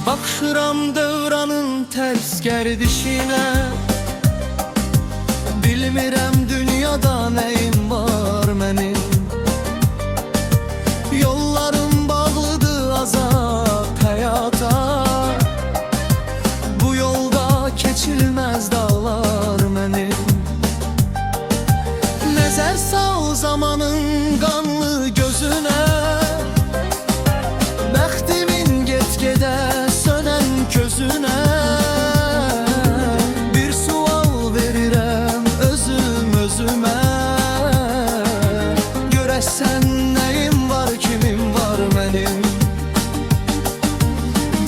Baxıram dövranın tərs gərdişinə, bilmirəm dünyada nəyim var mənim. Yollarım bağlıdır azad həyata, bu yolda keçilməz dağlar mənim. Nəzər sal zamanın qanlı gözünə, bəxtimin get-gedə sönən közünə. Bir sual verirəm özüm özümə, görəsən nəyim var, kimim var mənim.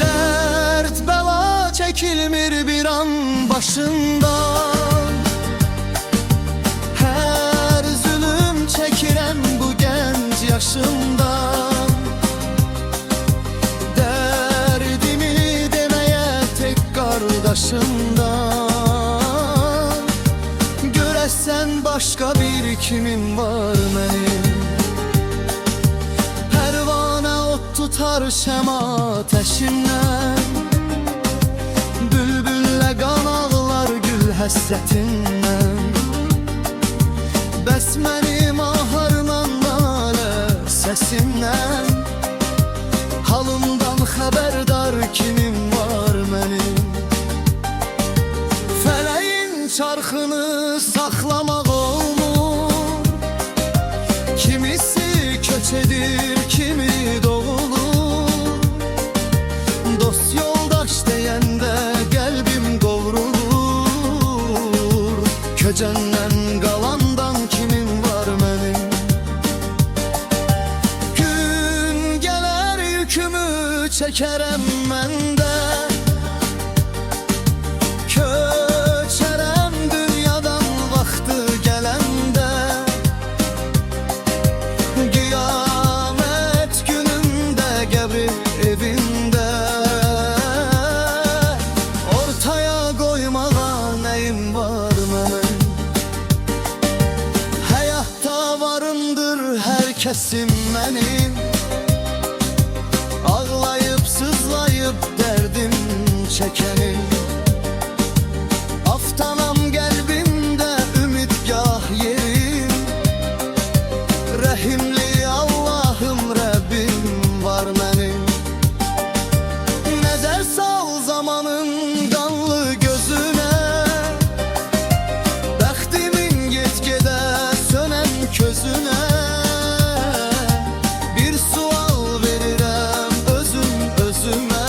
Dərd bəla çəkilmir bir an başından, hər zülüm çəkirəm bu gənc yaşımdan. Dərdimi deməyə tək qardaşımdan, görəsən başqa bir kimim var mənim. Pərvanə ot tutar şəma təşindən, bülbüllə qan ağlar gül həsrətindən. Bəs mənim aharla nalə səsimdən, halımdan xəbərdar kimim var mənim. Fələyin çarxını saxlamaq olmur, kimisi köç edir, kimi doğulur. Dost yoldaş deyəndə qəlbim qovrulur, köcəndən qalandan kimim var mənim. Gün gələr yükümü çəkərəm mən də, köçərəm dünyadan vaxtı gələndə. Qiyamət günümdə qəbir evində, ortaya qoymağa nəyim var mənim. Həyatda varımdır hər kəsim mənim, ağlayıb sızlayıb dərdim çəkənim. Aftanam qəlbimdə ümidgah yerim, rəhimli Allahım Rəbbim var mənim. Nəzər sal zamanın qanlı gözünə, bəxtimin get-gedə sönən közünə. Bir sual verirəm özüm özümə,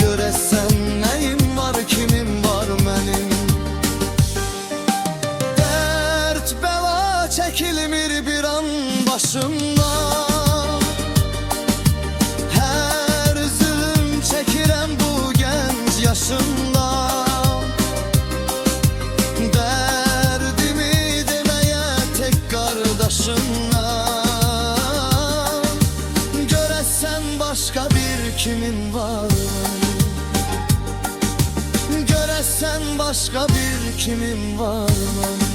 görəsən nəyim var, kimim var mənim. Dərd bəla çəkilmir bir an başımdan, hər zülüm çəkirəm bu gənc yaşımdan. Dərdimi deməyə tək qardaşımdan, görəsən başqa bir kimim var mənim. Görəsən başqa bir kimim var mənim.